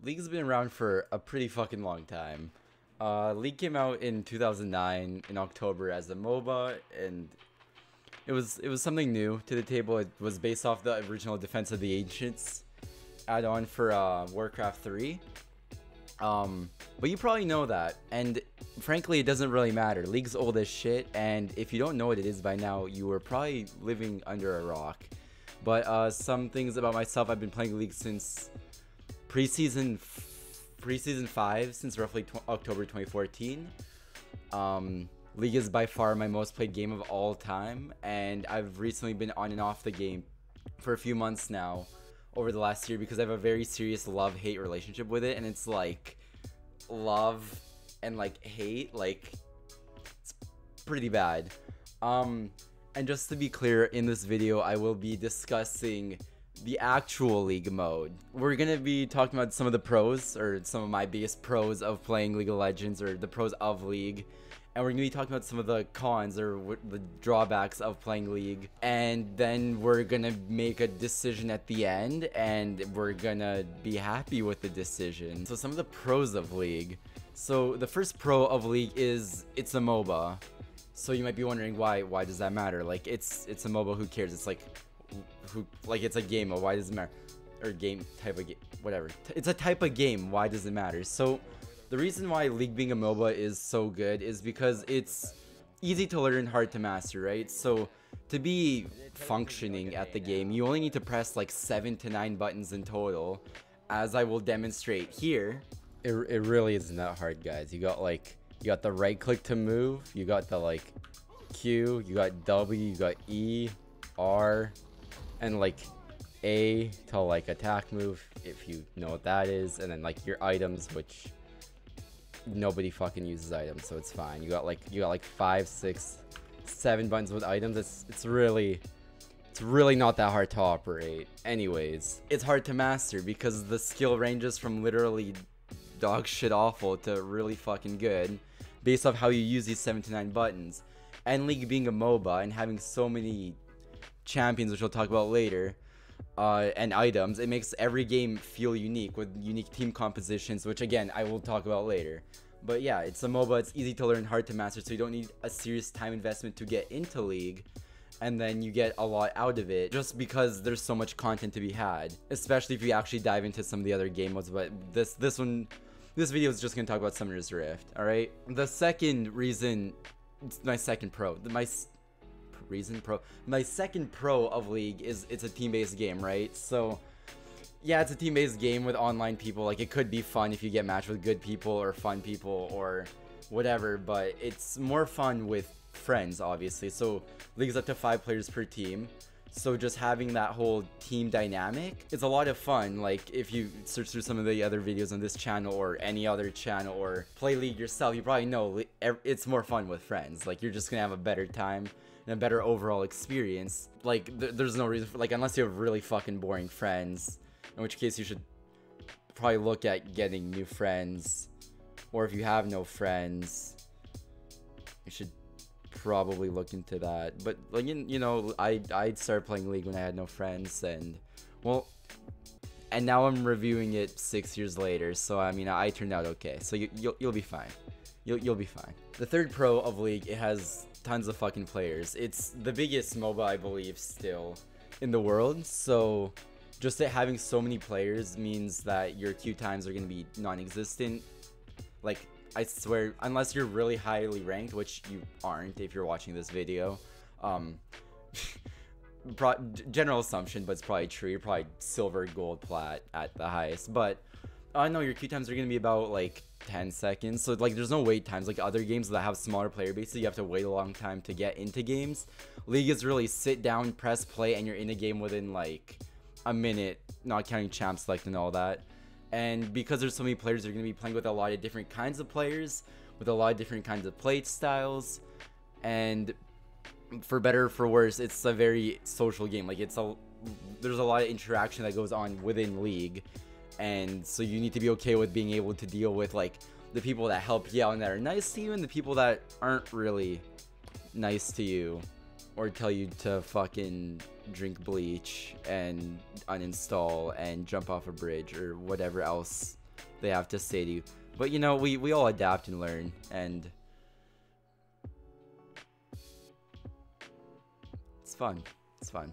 League's been around for a pretty fucking long time. League came out in 2009 in October as a MOBA, and it was something new to the table. It was based off the original Defense of the Ancients add-on for Warcraft 3. But you probably know that, and frankly, it doesn't really matter. League's old as shit, and if you don't know what it is by now, you were probably living under a rock. But some things about myself: I've been playing League since preseason 5, since roughly October 2014. League is by far my most played game of all time, and I've recently been on and off the game for a few months now over the last year because I have a very serious love-hate relationship with it, and it's like love and like hate, like it's pretty bad. And just to be clear, in this video I will be discussing the actual League mode. We're gonna be talking about some of the pros, or some of my biggest pros of playing League of Legends, or the pros of League. And we're gonna be talking about some of the cons, or the drawbacks of playing League. And then we're gonna make a decision at the end, and we're gonna be happy with the decision. So some of the pros of League. So the first pro of League is it's a MOBA. So you might be wondering why does that matter? Like it's a MOBA, who cares? It's like it's a game, or why does it matter? Or game type of game, whatever. It's a type of game, why does it matter? So the reason why League being a MOBA is so good is because it's easy to learn, hard to master, right? So to be functioning at the game, you only need to press like 7 to 9 buttons in total, as I will demonstrate here. It really isn't that hard, guys. You got the right click to move, you got the like Q, you got W, you got E, R, and like A to like attack move, if you know what that is, and then like your items, which nobody fucking uses items, so it's fine. You got like 5, 6, 7 buttons with items. It's really not that hard to operate. Anyways, it's hard to master because the skill ranges from literally dog shit awful to really fucking good based off how you use these 7 to 9 buttons. And League being a MOBA and having so many champions, which we'll talk about later, and items, it makes every game feel unique with unique team compositions, which again I will talk about later. But yeah, it's a MOBA, it's easy to learn, hard to master, so you don't need a serious time investment to get into League, and then you get a lot out of it just because there's so much content to be had, especially if you actually dive into some of the other game modes. But this video is just gonna talk about Summoner's Rift. All right, the second reason, my second pro, my second pro of League is it's a team-based game, right? So yeah, it's a team-based game with online people. Like, it could be fun if you get matched with good people or fun people or whatever, but it's more fun with friends, obviously. So League's up to 5 players per team, so just having that whole team dynamic, it's a lot of fun. Like, if you search through some of the other videos on this channel or any other channel, or play League yourself, you probably know it's more fun with friends. Like, you're just gonna have a better time and a better overall experience. Like, there's no reason for, like, unless you have really fucking boring friends, in which case you should probably look at getting new friends. Or if you have no friends, you should probably look into that. But like, you know, I started playing League when I had no friends, and well, and now I'm reviewing it 6 years later, so I mean, I turned out okay. So you'll be fine. You'll be fine. The third pro of League, it has tons of fucking players. It's the biggest MOBA, I believe, still in the world. So just that having so many players means that your queue times are gonna be non-existent. Like, I swear, unless you're really highly ranked, which you aren't if you're watching this video. General assumption, but it's probably true. You're probably silver, gold, plat at the highest. But I know your queue times are gonna be about like 10 seconds. So like, there's no wait times like other games that have smaller player bases. You have to wait a long time to get into games. League is really sit down, press play, and you're in a game within like a minute, not counting champ select and all that. And because there's so many players, you're going to be playing with a lot of different kinds of players, with a lot of different kinds of play styles, and for better or for worse, it's a very social game. Like, there's a lot of interaction that goes on within League, and so you need to be okay with being able to deal with like the people that help you out and that are nice to you, and the people that aren't really nice to you, or tell you to fucking drink bleach and uninstall and jump off a bridge or whatever else they have to say to you. But you know, we all adapt and learn, and it's fun. It's fun.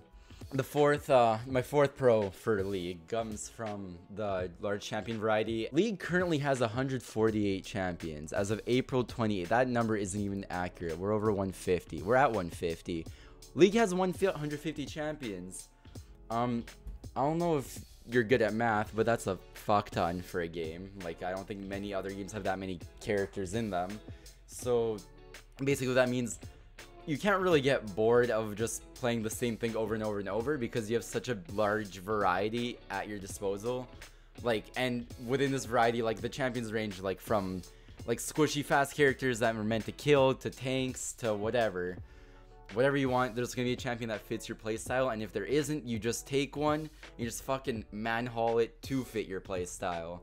The fourth, my fourth pro for League comes from the large champion variety. League currently has 148 champions as of April 28th. That number isn't even accurate. We're over 150. We're at 150. League has 150 champions. I don't know if you're good at math, but that's a fuck ton for a game. Like, I don't think many other games have that many characters in them. So basically that means you can't really get bored of just playing the same thing over and over and over because you have such a large variety at your disposal. Like, and within this variety, like, the champions range like from like squishy fast characters that were meant to kill to tanks to whatever you want. There's gonna be a champion that fits your playstyle, and if there isn't, you just take one and you just fucking man-haul it to fit your playstyle.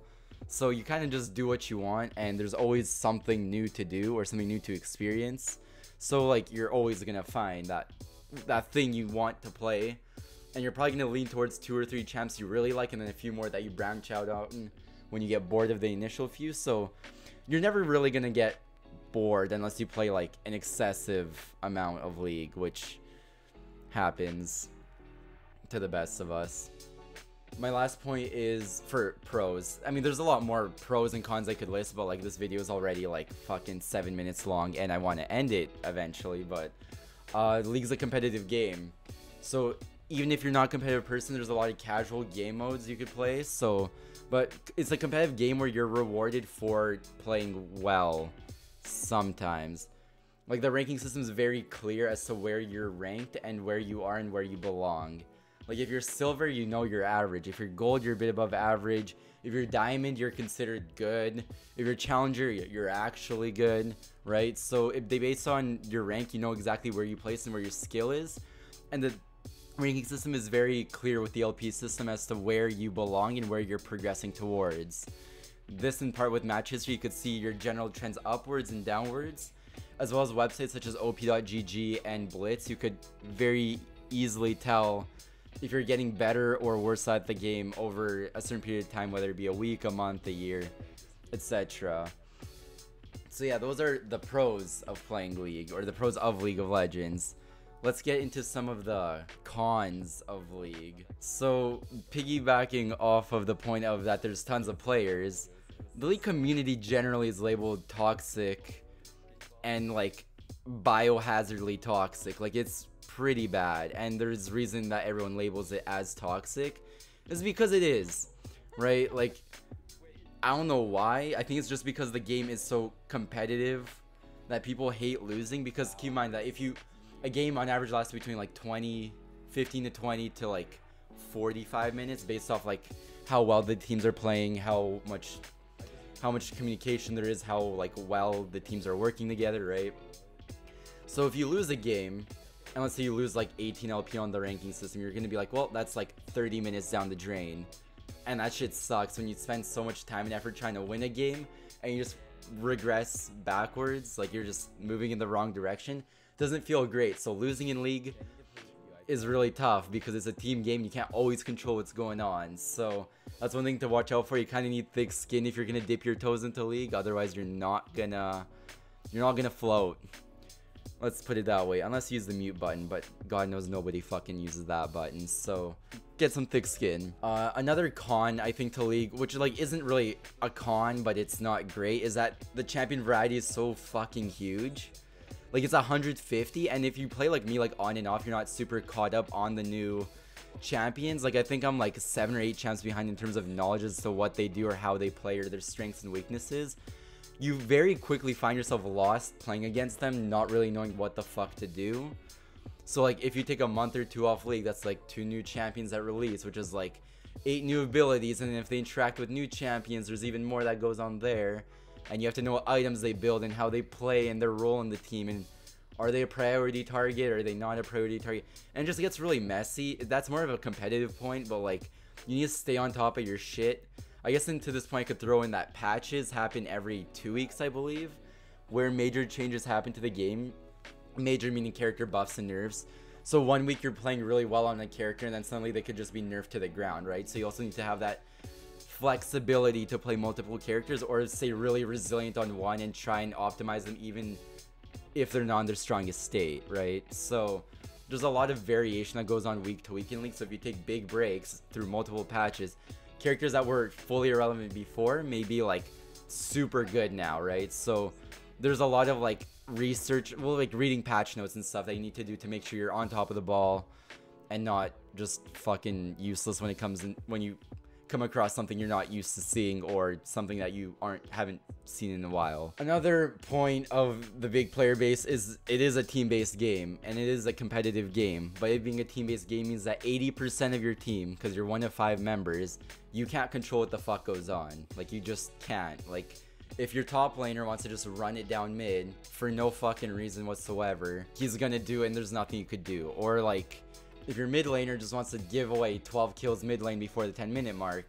So you kind of just do what you want, and there's always something new to do or something new to experience. So like, you're always gonna find that thing you want to play, and you're probably gonna lean towards 2 or 3 champs you really like, and then a few more that you branch out on when you get bored of the initial few. So you're never really gonna get bored unless you play like an excessive amount of League, which happens to the best of us. My last point is for pros. I mean, there's a lot more pros and cons I could list, but like, this video is already like fucking 7 minutes long and I want to end it eventually. But League's a competitive game, so even if you're not a competitive person, there's a lot of casual game modes you could play. So, but it's a competitive game where you're rewarded for playing well sometimes. Like, the ranking system is very clear as to where you're ranked and where you are and where you belong. Like, if you're silver, you know you're average. If you're gold, you're a bit above average. If you're diamond, you're considered good. If you're challenger, you're actually good, right? So if they base on your rank, you know exactly where you place and where your skill is. And the ranking system is very clear with the LP system as to where you belong and where you're progressing towards. This, in part with match history, you could see your general trends upwards and downwards, as well as websites such as op.gg and Blitz. You could very easily tell if you're getting better or worse at the game over a certain period of time, whether it be a week, a month, a year, etc. So yeah, those are the pros of playing League, or the pros of League of Legends. Let's get into some of the cons of League. So, piggybacking off of the point of that there's tons of players, the League community generally is labeled toxic and like biohazardly toxic. Like, it's pretty bad, and there's reason that everyone labels it as toxic is because it is, right? Like, I don't know why. I think it's just because the game is so competitive that people hate losing. Because keep in mind that if a game on average lasts between like 15 to 20 to like 45 minutes based off like how well the teams are playing, how much communication there is, how like well the teams are working together, right? So if you lose a game, and let's say you lose like 18 LP on the ranking system, you're gonna be like, well, that's like 30 minutes down the drain. And that shit sucks when you spend so much time and effort trying to win a game and you just regress backwards, like you're just moving in the wrong direction. Doesn't feel great. So losing in League is really tough because it's a team game. You can't always control what's going on. So that's one thing to watch out for. You kind of need thick skin if you're gonna dip your toes into League. Otherwise, you're not gonna float. Let's put it that way, unless you use the mute button, but God knows nobody fucking uses that button, so get some thick skin. Another con, I think, to League, which like isn't really a con, but it's not great, is that the champion variety is so fucking huge. Like, it's 150, and if you play like me, like on and off, you're not super caught up on the new champions. Like, I think I'm like 7 or 8 champs behind in terms of knowledge as to what they do or how they play or their strengths and weaknesses. You very quickly find yourself lost playing against them, not really knowing what the fuck to do. So like, if you take a month or 2 off League, that's like 2 new champions that release, which is like 8 new abilities, and then if they interact with new champions, there's even more that goes on there. And you have to know what items they build and how they play and their role in the team, and are they a priority target or are they not a priority target, and it just gets really messy. That's more of a competitive point, but like, you need to stay on top of your shit. I guess into this point I could throw in that patches happen every 2 weeks, I believe, where major changes happen to the game. Major meaning character buffs and nerfs. So 1 week you're playing really well on a character and then suddenly they could just be nerfed to the ground, right? So you also need to have that flexibility to play multiple characters, or stay really resilient on one and try and optimize them even if they're not in their strongest state, right? So there's a lot of variation that goes on week to week in League. So if you take big breaks through multiple patches, characters that were fully irrelevant before may be like super good now, right? So there's a lot of like research, well, like reading patch notes and stuff that you need to do to make sure you're on top of the ball and not just fucking useless when it comes in, when you come across something you're not used to seeing or something that you haven't seen in a while. Another point of the big player base is it is a team-based game, and it is a competitive game. But it being a team-based game means that 80% of your team, because you're one of 5 members, you can't control what the fuck goes on. Like, you just can't. Like, if your top laner wants to just run it down mid for no fucking reason whatsoever, he's gonna do it and there's nothing you could do. Or like, if your mid laner just wants to give away 12 kills mid lane before the 10-minute mark,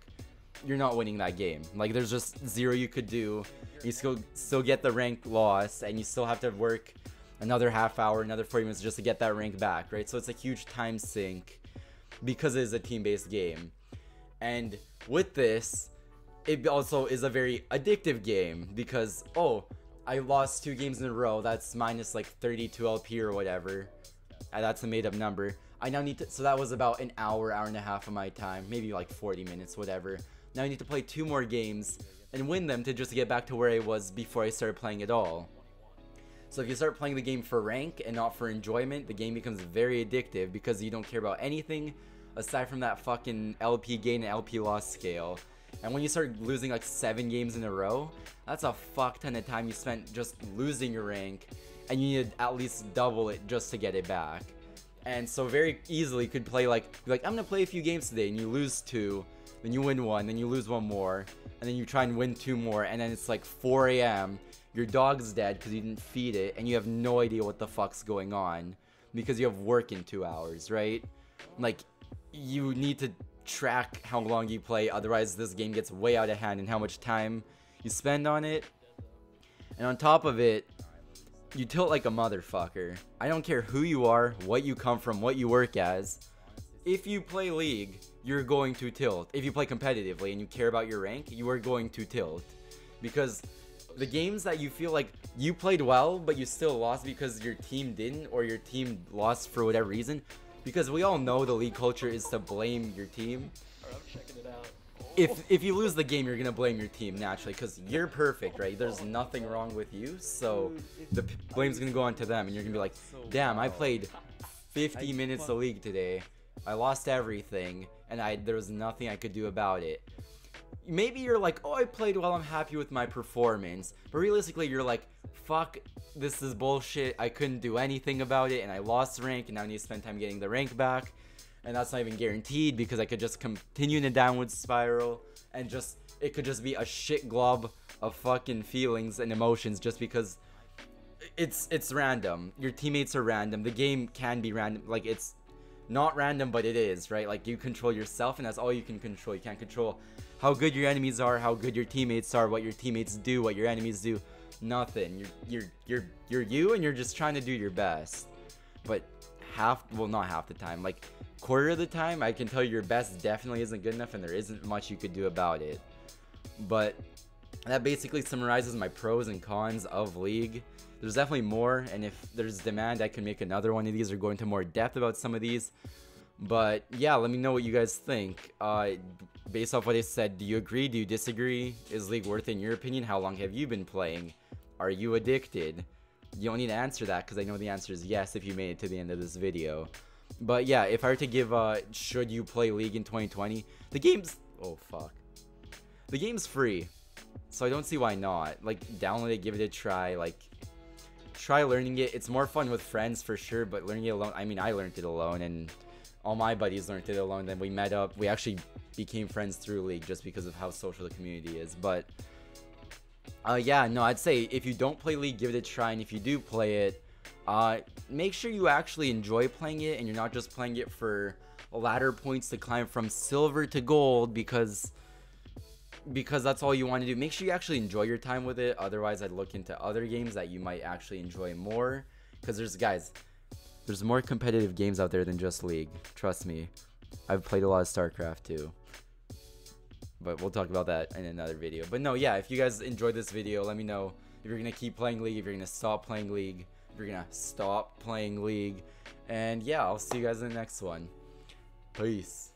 you're not winning that game. Like, there's just zero you could do. You still get the rank loss, and you still have to work another half hour, another 40 minutes just to get that rank back, right? So it's a huge time sink because it is a team-based game. And with this, it also is a very addictive game because, oh, I lost 2 games in a row. That's minus like 32 LP or whatever. That's a made-up number. I now need to, so that was about an hour, hour and a half of my time, maybe like 40 minutes, whatever. Now I need to play 2 more games and win them to just get back to where I was before I started playing at all. So if you start playing the game for rank and not for enjoyment, the game becomes very addictive because you don't care about anything aside from that fucking LP gain and LP loss scale. And when you start losing like 7 games in a row, that's a fuck ton of time you spent just losing your rank, and you need to at least double it just to get it back. And so very easily you could play like, I'm gonna play a few games today, and you lose 2, then you win 1, then you lose 1 more, and then you try and win 2 more, and then it's like 4 AM, your dog's dead because you didn't feed it, and you have no idea what the fuck's going on because you have work in 2 hours, right? Like, you need to track how long you play, otherwise this game gets way out of hand and how much time you spend on it. And on top of it, you tilt like a motherfucker. I don't care who you are, what you come from, what you work as. If you play League, you're going to tilt. If you play competitively and you care about your rank, you are going to tilt. Because the games that you feel like you played well, but you still lost because your team didn't, or your team lost for whatever reason, because we all know the League culture is to blame your team. I'm checking it out. If you lose the game, you're gonna blame your team naturally because you're perfect, right? There's nothing wrong with you, so the blame's gonna go on to them, and you're gonna be like, damn, I played 50 minutes of League today, I lost everything, and there was nothing I could do about it. Maybe you're like, oh, I played well, I'm happy with my performance, but realistically you're like, fuck, this is bullshit, I couldn't do anything about it, and I lost rank, and now I need to spend time getting the rank back. And that's not even guaranteed because I could just continue in a downward spiral and just, it could just be a shit glob of fucking feelings and emotions just because it's random. Your teammates are random. The game can be random. Like, it's not random, but it is, right? Like, you control yourself, and that's all you can control. You can't control how good your enemies are, how good your teammates are, what your teammates do, what your enemies do. Nothing. You're you, and you're just trying to do your best. But not half the time, like quarter of the time, I can tell you your best definitely isn't good enough, and there isn't much you could do about it. But that basically summarizes my pros and cons of League. There's definitely more, and if there's demand, I can make another one of these or go into more depth about some of these. But yeah, let me know what you guys think. Based off what I said, do you agree? Do you disagree? Is League worth it in your opinion? How long have you been playing? Are you addicted? You don't need to answer that because I know the answer is yes if you made it to the end of this video. But yeah, if I were to give should you play League in 2020, the game's, oh fuck, the game's free, so I don't see why not. Like, download it, give it a try, like try learning it. It's more fun with friends for sure, but learning it alone, I mean, I learned it alone and all my buddies learned it alone. Then we met up, we actually became friends through League just because of how social the community is. But yeah, no, I'd say if you don't play League, give it a try, and if you do play it, make sure you actually enjoy playing it and you're not just playing it for ladder points to climb from silver to gold because that's all you want to do. Make sure you actually enjoy your time with it. Otherwise, I'd look into other games that you might actually enjoy more, because there's more competitive games out there than just League. Trust me, I've played a lot of StarCraft too. but we'll talk about that in another video. But no, yeah, if you guys enjoyed this video, let me know if you're gonna keep playing League, if you're gonna stop playing League, if you're gonna stop playing League. And yeah, I'll see you guys in the next one. Peace.